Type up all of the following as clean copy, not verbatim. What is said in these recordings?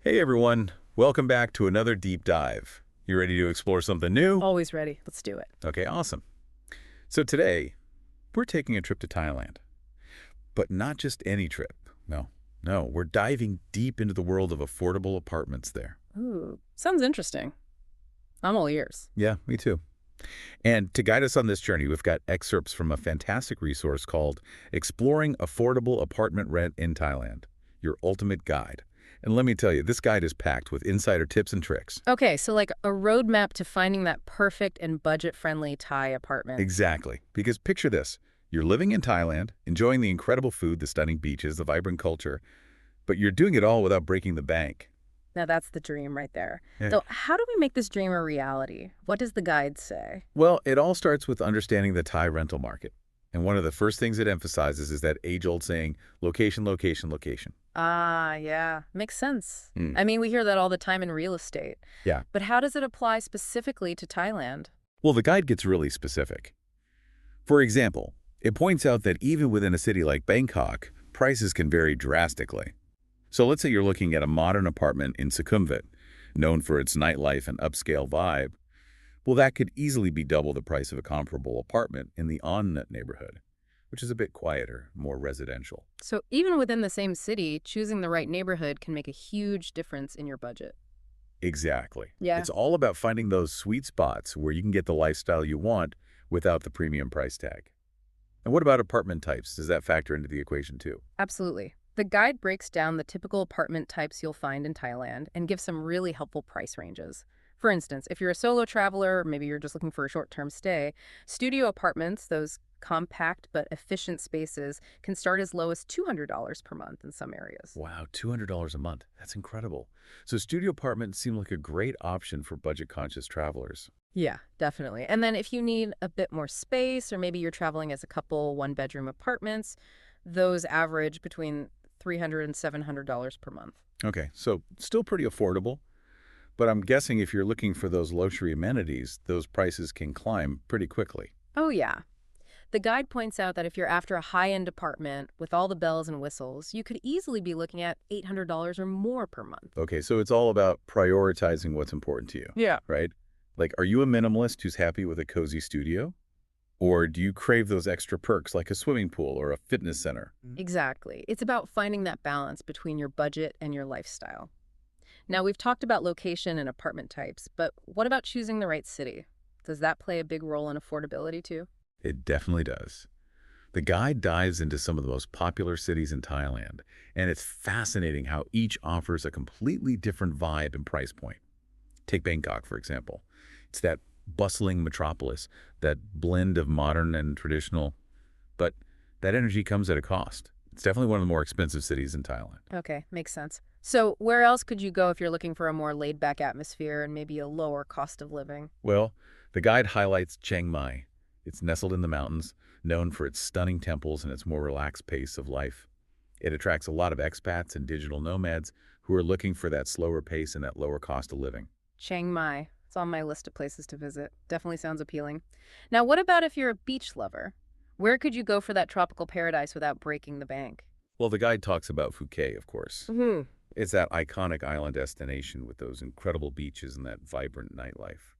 Hey everyone, welcome back to another deep dive. You ready to explore something new? Always ready. Let's do it. Okay, awesome. So today, we're taking a trip to Thailand, but not just any trip. No, we're diving deep into the world of affordable apartments there. Ooh, sounds interesting. I'm all ears. Yeah, me too. And to guide us on this journey, we've got excerpts from a fantastic resource called Exploring Affordable Apartment Rent in Thailand, your ultimate guide. And let me tell you, this guide is packed with insider tips and tricks. Okay, so like a roadmap to finding that perfect and budget-friendly Thai apartment. Exactly. Because picture this. You're living in Thailand, enjoying the incredible food, the stunning beaches, the vibrant culture, but you're doing it all without breaking the bank. Now that's the dream right there. Yeah. So how do we make this dream a reality? What does the guide say? Well, it all starts with understanding the Thai rental market. And one of the first things it emphasizes is that age-old saying, location, location, location. Ah, yeah, makes sense. Hmm. I mean, we hear that all the time in real estate. Yeah. But how does it apply specifically to Thailand? Well, the guide gets really specific. For example, it points out that even within a city like Bangkok, prices can vary drastically. So let's say you're looking at a modern apartment in Sukhumvit, known for its nightlife and upscale vibe. Well, that could easily be double the price of a comparable apartment in the On-Nut neighborhood, which is a bit quieter, more residential. So even within the same city, choosing the right neighborhood can make a huge difference in your budget. Exactly. Yeah. It's all about finding those sweet spots where you can get the lifestyle you want without the premium price tag. And what about apartment types? Does that factor into the equation too? Absolutely. The guide breaks down the typical apartment types you'll find in Thailand and gives some really helpful price ranges. For instance, if you're a solo traveler, maybe you're just looking for a short-term stay, studio apartments, those compact but efficient spaces, can start as low as $200 per month in some areas. Wow, $200 a month. That's incredible. So studio apartments seem like a great option for budget-conscious travelers. Yeah, definitely. And then if you need a bit more space, or maybe you're traveling as a couple, one-bedroom apartments, those average between $300 and $700 per month. Okay, so still pretty affordable, but I'm guessing if you're looking for those luxury amenities, those prices can climb pretty quickly. Oh, yeah. The guide points out that if you're after a high-end apartment with all the bells and whistles, you could easily be looking at $800 or more per month. Okay, so it's all about prioritizing what's important to you, Yeah. right? Like, are you a minimalist who's happy with a cozy studio? Or do you crave those extra perks like a swimming pool or a fitness center? Exactly. It's about finding that balance between your budget and your lifestyle. Now, we've talked about location and apartment types, but what about choosing the right city? Does that play a big role in affordability too? It definitely does. The guide dives into some of the most popular cities in Thailand, and it's fascinating how each offers a completely different vibe and price point. Take Bangkok, for example. It's that bustling metropolis, that blend of modern and traditional, but that energy comes at a cost. It's definitely one of the more expensive cities in Thailand. Okay, makes sense. So where else could you go if you're looking for a more laid-back atmosphere and maybe a lower cost of living? Well, the guide highlights Chiang Mai. It's nestled in the mountains, known for its stunning temples and its more relaxed pace of life. It attracts a lot of expats and digital nomads who are looking for that slower pace and that lower cost of living. Chiang Mai. It's on my list of places to visit. Definitely sounds appealing. Now, what about if you're a beach lover? Where could you go for that tropical paradise without breaking the bank? Well, the guide talks about Phuket, of course. Hmm. It's that iconic island destination with those incredible beaches and that vibrant nightlife.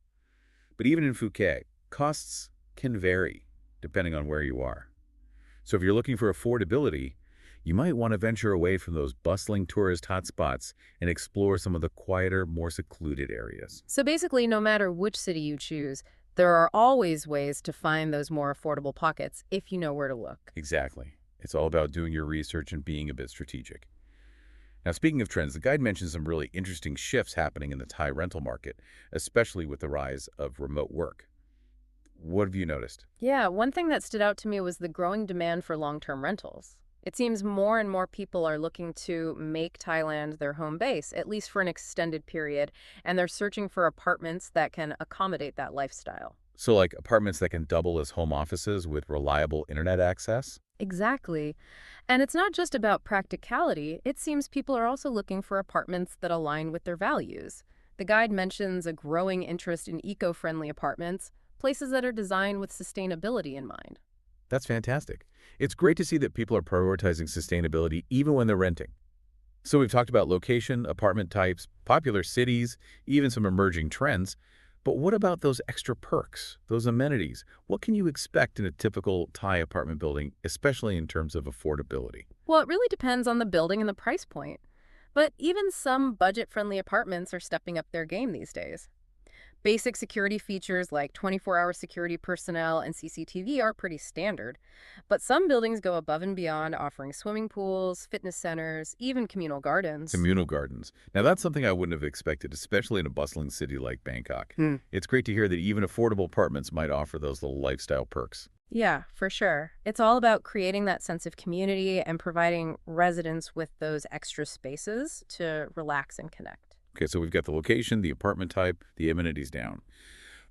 But even in Phuket, costs can vary depending on where you are. So if you're looking for affordability, you might want to venture away from those bustling tourist hotspots and explore some of the quieter, more secluded areas. So basically, no matter which city you choose, there are always ways to find those more affordable pockets if you know where to look. Exactly. It's all about doing your research and being a bit strategic. Now, speaking of trends, the guide mentions some really interesting shifts happening in the Thai rental market, especially with the rise of remote work. What have you noticed? Yeah, one thing that stood out to me was the growing demand for long-term rentals. It seems more and more people are looking to make Thailand their home base, at least for an extended period, and they're searching for apartments that can accommodate that lifestyle. So like apartments that can double as home offices with reliable internet access? Exactly. And it's not just about practicality. It seems people are also looking for apartments that align with their values. The guide mentions a growing interest in eco-friendly apartments, places that are designed with sustainability in mind. That's fantastic. It's great to see that people are prioritizing sustainability even when they're renting. So we've talked about location, apartment types, popular cities, even some emerging trends. But what about those extra perks, those amenities? What can you expect in a typical Thai apartment building, especially in terms of affordability? Well, it really depends on the building and the price point. But even some budget-friendly apartments are stepping up their game these days. Basic security features like 24-hour security personnel and CCTV are pretty standard, but some buildings go above and beyond, offering swimming pools, fitness centers, even communal gardens. Communal gardens. Now, that's something I wouldn't have expected, especially in a bustling city like Bangkok. Hmm. It's great to hear that even affordable apartments might offer those little lifestyle perks. Yeah, for sure. It's all about creating that sense of community and providing residents with those extra spaces to relax and connect. Okay, so we've got the location, the apartment type, the amenities down.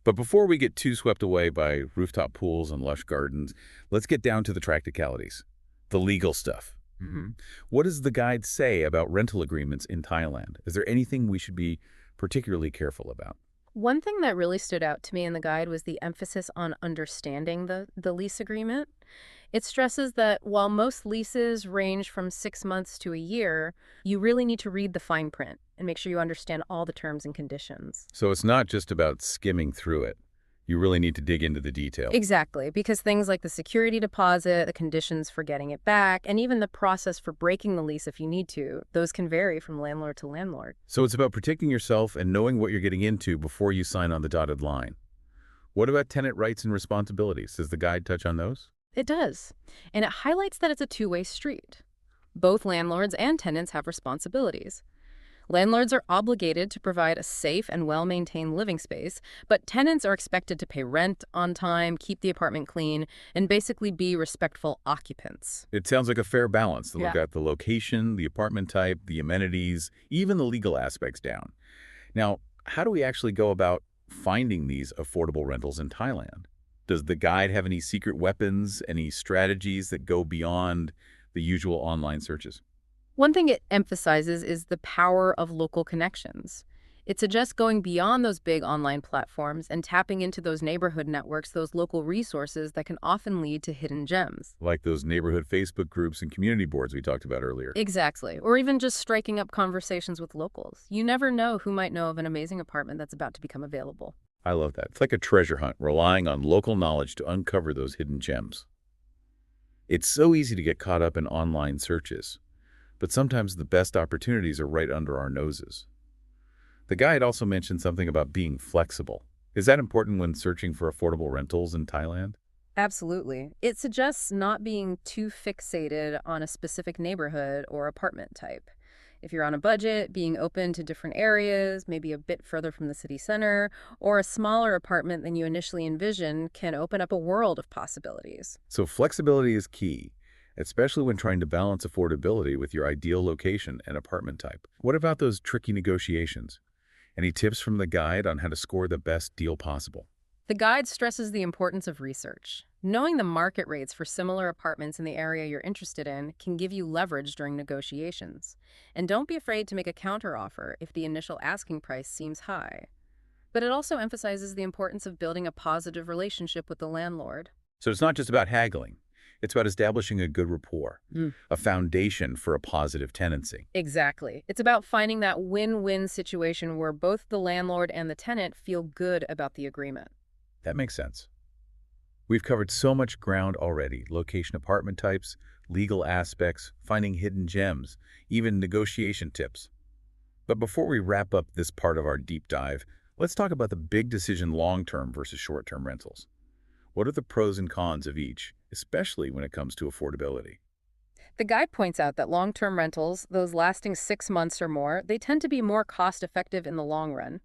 But before we get too swept away by rooftop pools and lush gardens, let's get down to the practicalities, the legal stuff. What does the guide say about rental agreements in Thailand? Is there anything we should be particularly careful about? One thing that really stood out to me in the guide was the emphasis on understanding the lease agreement. It stresses that while most leases range from 6 months to a year, you really need to read the fine print and make sure you understand all the terms and conditions. So it's not just about skimming through it. You really need to dig into the details. Exactly, because things like the security deposit, the conditions for getting it back, and even the process for breaking the lease if you need to, those can vary from landlord to landlord. So it's about protecting yourself and knowing what you're getting into before you sign on the dotted line. What about tenant rights and responsibilities? Does the guide touch on those? It does, and it highlights that it's a two-way street. Both landlords and tenants have responsibilities. Landlords are obligated to provide a safe and well-maintained living space, but tenants are expected to pay rent on time, keep the apartment clean, and basically be respectful occupants. It sounds like a fair balance to look Yeah. at the location, the apartment type, the amenities, even the legal aspects down. Now, how do we actually go about finding these affordable rentals in Thailand? Does the guide have any secret weapons, any strategies that go beyond the usual online searches? One thing it emphasizes is the power of local connections. It suggests going beyond those big online platforms and tapping into those neighborhood networks, those local resources that can often lead to hidden gems. Like those neighborhood Facebook groups and community boards we talked about earlier. Exactly. Or even just striking up conversations with locals. You never know who might know of an amazing apartment that's about to become available. I love that. It's like a treasure hunt, relying on local knowledge to uncover those hidden gems. It's so easy to get caught up in online searches, but sometimes the best opportunities are right under our noses. The guide also mentioned something about being flexible. Is that important when searching for affordable rentals in Thailand? Absolutely. It suggests not being too fixated on a specific neighborhood or apartment type. If you're on a budget, being open to different areas, maybe a bit further from the city center, or a smaller apartment than you initially envisioned can open up a world of possibilities. So flexibility is key, especially when trying to balance affordability with your ideal location and apartment type. What about those tricky negotiations? Any tips from the guide on how to score the best deal possible? The guide stresses the importance of research. Knowing the market rates for similar apartments in the area you're interested in can give you leverage during negotiations. And don't be afraid to make a counteroffer if the initial asking price seems high. But it also emphasizes the importance of building a positive relationship with the landlord. So it's not just about haggling. It's about establishing a good rapport, a foundation for a positive tenancy. Exactly. It's about finding that win-win situation where both the landlord and the tenant feel good about the agreement. That makes sense. We've covered so much ground already: location, apartment types, legal aspects, finding hidden gems, even negotiation tips. But before we wrap up this part of our deep dive, let's talk about the big decision: long-term versus short-term rentals. What are the pros and cons of each, especially when it comes to affordability? The guide points out that long-term rentals, those lasting 6 months or more, they tend to be more cost-effective in the long run.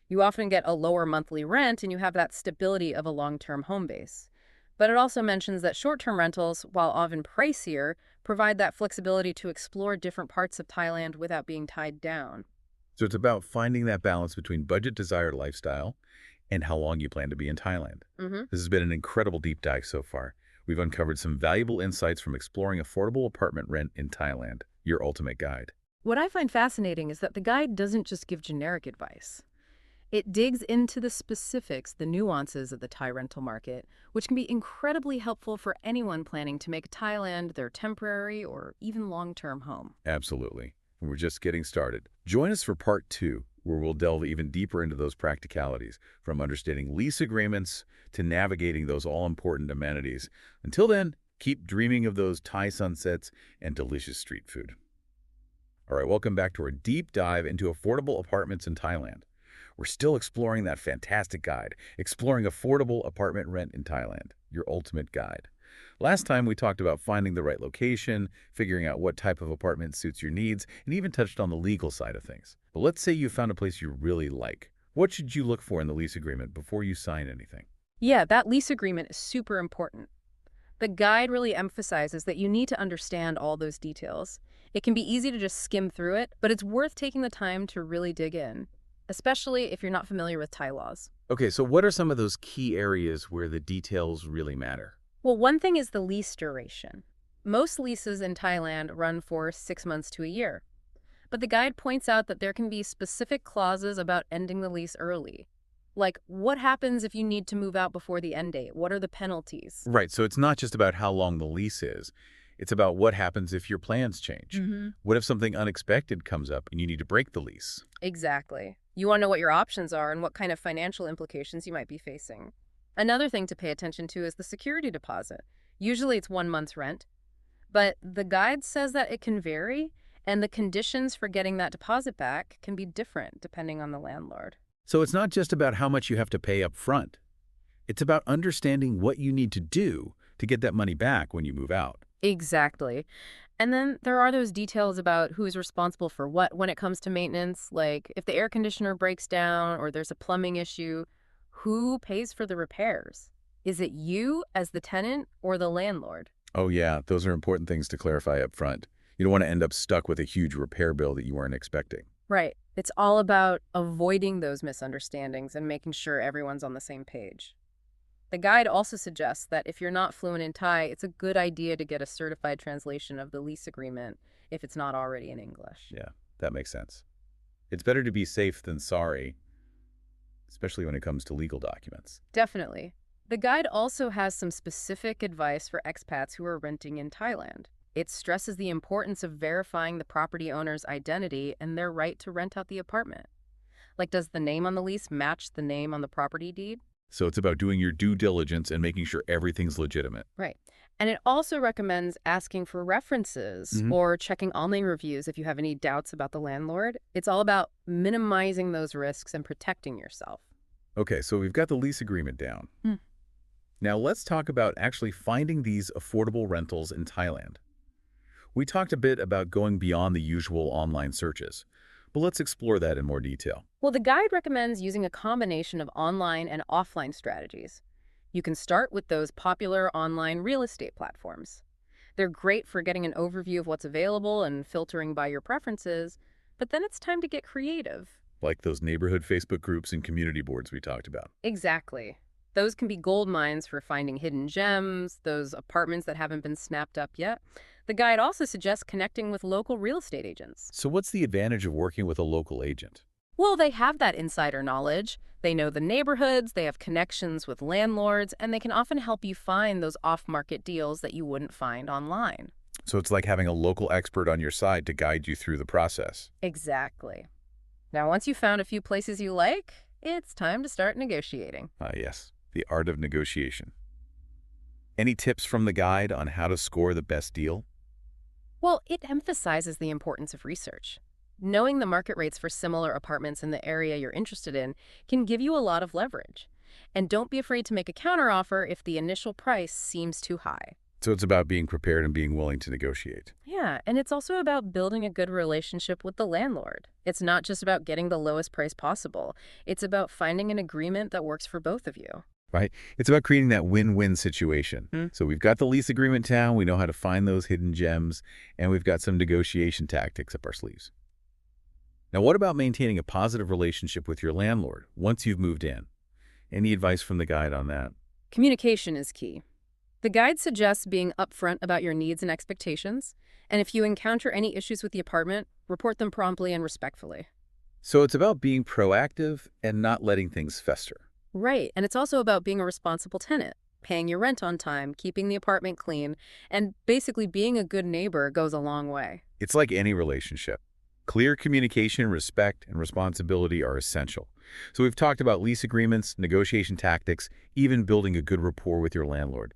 You often get a lower monthly rent and you have that stability of a long-term home base. But it also mentions that short-term rentals, while often pricier, provide that flexibility to explore different parts of Thailand without being tied down. So it's about finding that balance between budget-desired lifestyle and how long you plan to be in Thailand. This has been an incredible deep dive so far. We've uncovered some valuable insights from exploring affordable apartment rent in Thailand, your ultimate guide. What I find fascinating is that the guide doesn't just give generic advice. It digs into the specifics, the nuances of the Thai rental market, which can be incredibly helpful for anyone planning to make Thailand their temporary or even long-term home. Absolutely. and we're just getting started. Join us for part 2, where we'll delve even deeper into those practicalities, from understanding lease agreements to navigating those all-important amenities. Until then, keep dreaming of those Thai sunsets and delicious street food. All right, welcome back to our deep dive into affordable apartments in Thailand. We're still exploring that fantastic guide, Exploring Affordable Apartment Rent in Thailand, your ultimate guide. Last time, we talked about finding the right location, figuring out what type of apartment suits your needs, and even touched on the legal side of things. But let's say you found a place you really like. What should you look for in the lease agreement before you sign anything? Yeah, that lease agreement is super important. The guide really emphasizes that you need to understand all those details. It can be easy to just skim through it, but it's worth taking the time to really dig in, especially if you're not familiar with Thai laws. Okay, so what are some of those key areas where the details really matter? Well, one thing is the lease duration. Most leases in Thailand run for 6 months to a year. But the guide points out that there can be specific clauses about ending the lease early. Like, what happens if you need to move out before the end date? What are the penalties? Right, so it's not just about how long the lease is. It's about what happens if your plans change. What if something unexpected comes up and you need to break the lease? Exactly. You want to know what your options are and what kind of financial implications you might be facing. Another thing to pay attention to is the security deposit. Usually it's 1 month's rent, but the guide says that it can vary, and the conditions for getting that deposit back can be different depending on the landlord. So it's not just about how much you have to pay up front. It's about understanding what you need to do to get that money back when you move out. Exactly. And then there are those details about who's responsible for what when it comes to maintenance, like if the air conditioner breaks down or there's a plumbing issue, who pays for the repairs? Is it you as the tenant or the landlord? Oh yeah, those are important things to clarify up front. You don't want to end up stuck with a huge repair bill that you weren't expecting. Right. It's all about avoiding those misunderstandings and making sure everyone's on the same page. The guide also suggests that if you're not fluent in Thai, it's a good idea to get a certified translation of the lease agreement if it's not already in English. Yeah, that makes sense. It's better to be safe than sorry, especially when it comes to legal documents. Definitely. The guide also has some specific advice for expats who are renting in Thailand. It stresses the importance of verifying the property owner's identity and their right to rent out the apartment. Like, does the name on the lease match the name on the property deed? So it's about doing your due diligence and making sure everything's legitimate. Right. And it also recommends asking for references or checking online reviews if you have any doubts about the landlord. It's all about minimizing those risks and protecting yourself. Okay, so we've got the lease agreement down. Now let's talk about actually finding these affordable rentals in Thailand. We talked a bit about going beyond the usual online searches, but let's explore that in more detail. Well, the guide recommends using a combination of online and offline strategies. You can start with those popular online real estate platforms. They're great for getting an overview of what's available and filtering by your preferences, but then it's time to get creative. Like those neighborhood Facebook groups and community boards we talked about. Exactly. Those can be gold mines for finding hidden gems, those apartments that haven't been snapped up yet. The guide also suggests connecting with local real estate agents. So what's the advantage of working with a local agent? Well, they have that insider knowledge. They know the neighborhoods, they have connections with landlords, and they can often help you find those off-market deals that you wouldn't find online. So it's like having a local expert on your side to guide you through the process. Exactly. Now, once you've found a few places you like, it's time to start negotiating. Yes, the art of negotiation. Any tips from the guide on how to score the best deal? Well, it emphasizes the importance of research. Knowing the market rates for similar apartments in the area you're interested in can give you a lot of leverage. And don't be afraid to make a counteroffer if the initial price seems too high. So it's about being prepared and being willing to negotiate. Yeah, and it's also about building a good relationship with the landlord. It's not just about getting the lowest price possible. It's about finding an agreement that works for both of you. Right? It's about creating that win-win situation. So we've got the lease agreement down, we know how to find those hidden gems, and we've got some negotiation tactics up our sleeves. Now, what about maintaining a positive relationship with your landlord once you've moved in? Any advice from the guide on that? Communication is key. The guide suggests being upfront about your needs and expectations, and if you encounter any issues with the apartment, report them promptly and respectfully. So it's about being proactive and not letting things fester. Right, and it's also about being a responsible tenant, paying your rent on time, keeping the apartment clean, and basically being a good neighbor goes a long way. It's like any relationship. Clear communication, respect, and responsibility are essential. So we've talked about lease agreements, negotiation tactics, even building a good rapport with your landlord.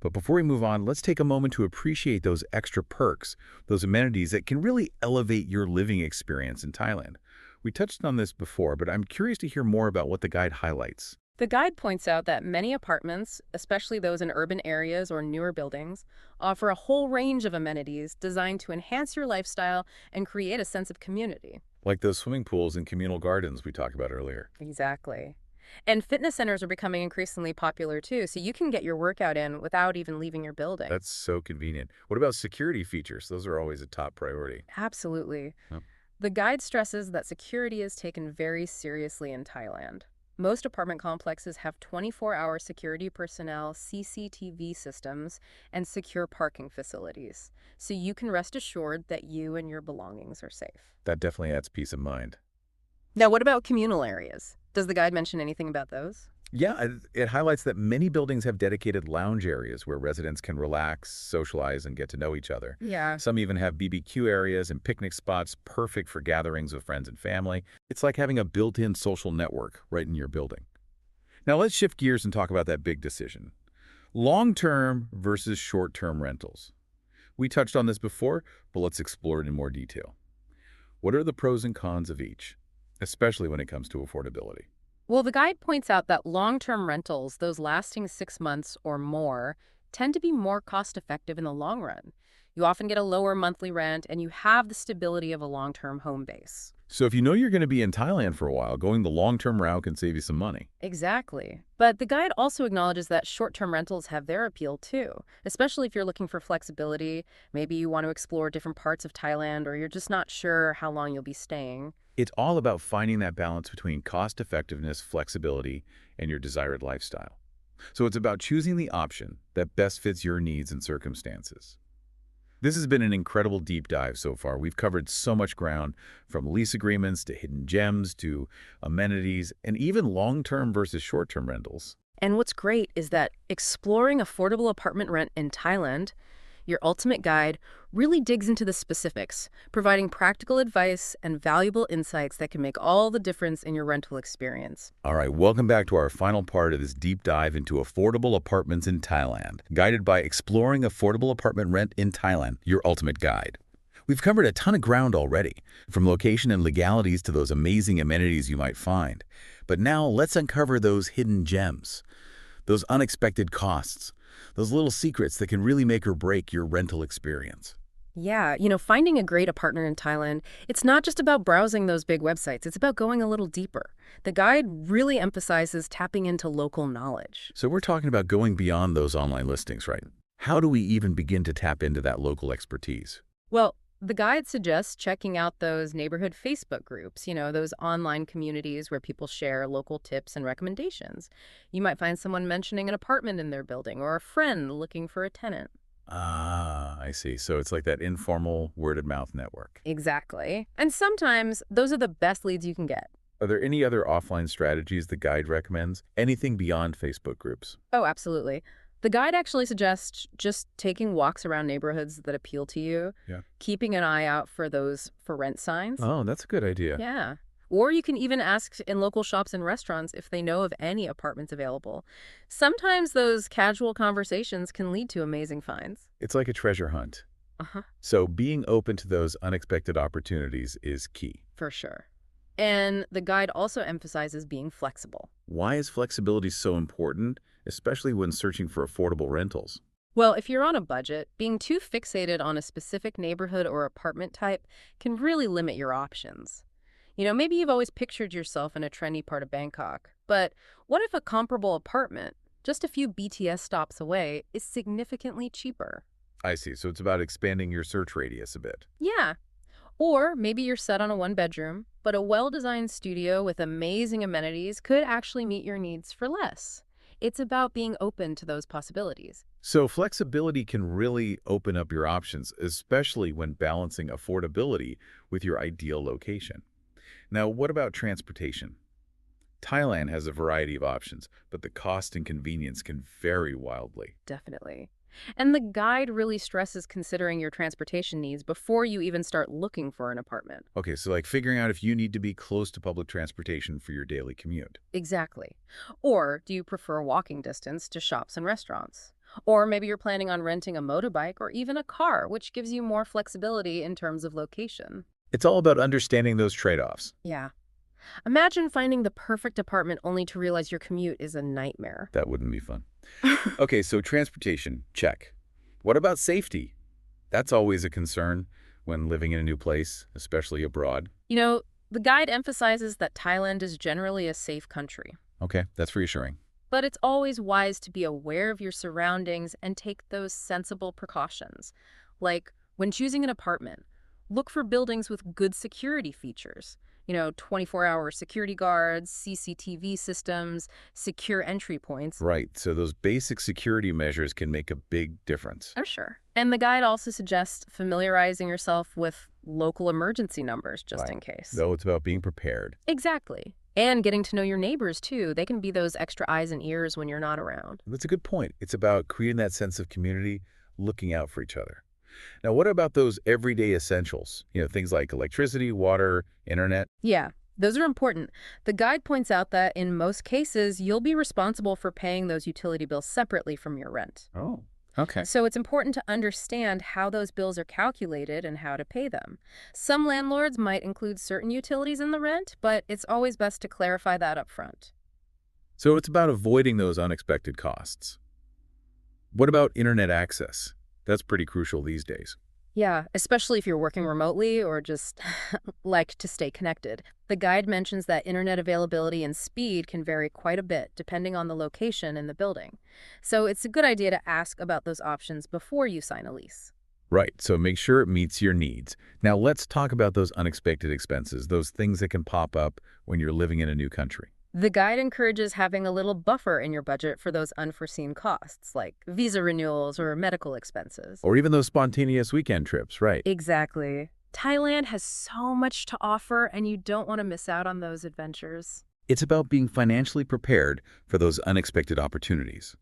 But before we move on, let's take a moment to appreciate those extra perks, those amenities that can really elevate your living experience in Thailand. We touched on this before, but I'm curious to hear more about what the guide highlights. The guide points out that many apartments, especially those in urban areas or newer buildings, offer a whole range of amenities designed to enhance your lifestyle and create a sense of community. Like those swimming pools and communal gardens we talked about earlier. Exactly. And fitness centers are becoming increasingly popular too, so you can get your workout in without even leaving your building. That's so convenient. What about security features? Those are always a top priority. Absolutely. Huh? The guide stresses that security is taken very seriously in Thailand. Most apartment complexes have 24-hour security personnel, CCTV systems, and secure parking facilities, so you can rest assured that you and your belongings are safe. That definitely adds peace of mind. Now, what about communal areas? Does the guide mention anything about those? Yeah, it highlights that many buildings have dedicated lounge areas where residents can relax, socialize, and get to know each other. Yeah. Some even have BBQ areas and picnic spots perfect for gatherings with friends and family. It's like having a built-in social network right in your building. Now let's shift gears and talk about that big decision. Long-term versus short-term rentals. We touched on this before, but let's explore it in more detail. What are the pros and cons of each, especially when it comes to affordability? Well, the guide points out that long-term rentals, those lasting 6 months or more, tend to be more cost-effective in the long run. You often get a lower monthly rent, and you have the stability of a long-term home base. So if you know you're going to be in Thailand for a while, going the long-term route can save you some money. Exactly. But the guide also acknowledges that short-term rentals have their appeal too, especially if you're looking for flexibility. Maybe you want to explore different parts of Thailand, or you're just not sure how long you'll be staying. It's all about finding that balance between cost-effectiveness, flexibility, and your desired lifestyle. So it's about choosing the option that best fits your needs and circumstances. This has been an incredible deep dive so far. We've covered so much ground, from lease agreements to hidden gems to amenities and even long-term versus short-term rentals. And what's great is that exploring affordable apartment rent in Thailand, your ultimate guide, really digs into the specifics, providing practical advice and valuable insights that can make all the difference in your rental experience. All right, welcome back to our final part of this deep dive into affordable apartments in Thailand, guided by Exploring Affordable Apartment Rent in Thailand, your ultimate guide. We've covered a ton of ground already, from location and legalities to those amazing amenities you might find. But now let's uncover those hidden gems, those unexpected costs, those little secrets that can really make or break your rental experience. Yeah, finding a great apartment in Thailand, it's not just about browsing those big websites, it's about going a little deeper. The guide really emphasizes tapping into local knowledge. So we're talking about going beyond those online listings, right? How do we even begin to tap into that local expertise? Well, the guide suggests checking out those neighborhood Facebook groups, those online communities where people share local tips and recommendations. You might find someone mentioning an apartment in their building or a friend looking for a tenant. Ah, I see. So it's like that informal word-of-mouth network. Exactly. And sometimes those are the best leads you can get. Are there any other offline strategies the guide recommends? Anything beyond Facebook groups? Oh, absolutely. The guide actually suggests just taking walks around neighborhoods that appeal to you, Yeah. keeping an eye out for those for rent signs. Oh, that's a good idea. Yeah. Or you can even ask in local shops and restaurants if they know of any apartments available. Sometimes those casual conversations can lead to amazing finds. It's like a treasure hunt. Uh-huh. So being open to those unexpected opportunities is key. For sure. And the guide also emphasizes being flexible. Why is flexibility so important, especially when searching for affordable rentals? Well, if you're on a budget, being too fixated on a specific neighborhood or apartment type can really limit your options. Maybe you've always pictured yourself in a trendy part of Bangkok, but what if a comparable apartment, just a few BTS stops away, is significantly cheaper? I see. So it's about expanding your search radius a bit. Yeah. Or maybe you're set on a one-bedroom, but a well-designed studio with amazing amenities could actually meet your needs for less. It's about being open to those possibilities. So flexibility can really open up your options, especially when balancing affordability with your ideal location. Now, what about transportation? Thailand has a variety of options, but the cost and convenience can vary wildly. Definitely. And the guide really stresses considering your transportation needs before you even start looking for an apartment. Okay, so like figuring out if you need to be close to public transportation for your daily commute. Exactly. Or do you prefer walking distance to shops and restaurants? Or maybe you're planning on renting a motorbike or even a car, which gives you more flexibility in terms of location. It's all about understanding those trade-offs. Yeah. Imagine finding the perfect apartment only to realize your commute is a nightmare. That wouldn't be fun. Okay, so transportation, check. What about safety? That's always a concern when living in a new place, especially abroad. You know, the guide emphasizes that Thailand is generally a safe country, Okay, that's reassuring. but it's always wise to be aware of your surroundings and take those sensible precautions. Like when choosing an apartment, look for buildings with good security features. 24-hour security guards, CCTV systems, secure entry points. Right, so those basic security measures can make a big difference. Oh, sure. And the guide also suggests familiarizing yourself with local emergency numbers just Right. in case. Though it's about being prepared. Exactly. And getting to know your neighbors, too. They can be those extra eyes and ears when you're not around. That's a good point. It's about creating that sense of community, looking out for each other. Now, what about those everyday essentials? Things like electricity, water, internet? Yeah, those are important. The guide points out that in most cases, you'll be responsible for paying those utility bills separately from your rent. Oh, okay. So it's important to understand how those bills are calculated and how to pay them. Some landlords might include certain utilities in the rent, but it's always best to clarify that up front. So it's about avoiding those unexpected costs. What about internet access? That's pretty crucial these days. Yeah, especially if you're working remotely or just like to stay connected. The guide mentions that internet availability and speed can vary quite a bit depending on the location and the building. So it's a good idea to ask about those options before you sign a lease. Right, so make sure it meets your needs. Now let's talk about those unexpected expenses, those things that can pop up when you're living in a new country. The guide encourages having a little buffer in your budget for those unforeseen costs, like visa renewals or medical expenses. Or even those spontaneous weekend trips, right? Exactly. Thailand has so much to offer, and you don't want to miss out on those adventures. It's about being financially prepared for those unexpected opportunities.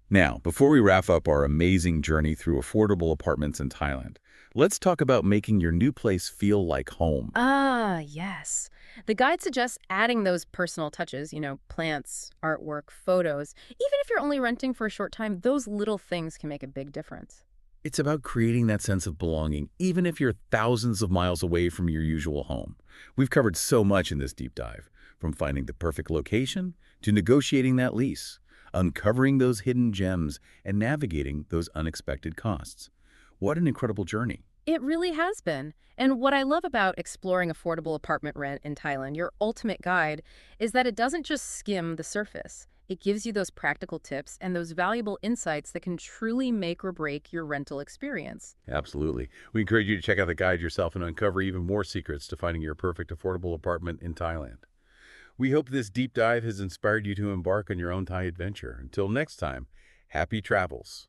Now, before we wrap up our amazing journey through affordable apartments in Thailand, let's talk about making your new place feel like home. Ah, yes. The guide suggests adding those personal touches, plants, artwork, photos. Even if you're only renting for a short time, those little things can make a big difference. It's about creating that sense of belonging, even if you're thousands of miles away from your usual home. We've covered so much in this deep dive, from finding the perfect location to negotiating that lease, uncovering those hidden gems, and navigating those unexpected costs. What an incredible journey. It really has been. And what I love about exploring affordable apartment rent in Thailand, your ultimate guide, is that it doesn't just skim the surface. It gives you those practical tips and those valuable insights that can truly make or break your rental experience. Absolutely. We encourage you to check out the guide yourself and uncover even more secrets to finding your perfect affordable apartment in Thailand. We hope this deep dive has inspired you to embark on your own Thai adventure. Until next time, happy travels.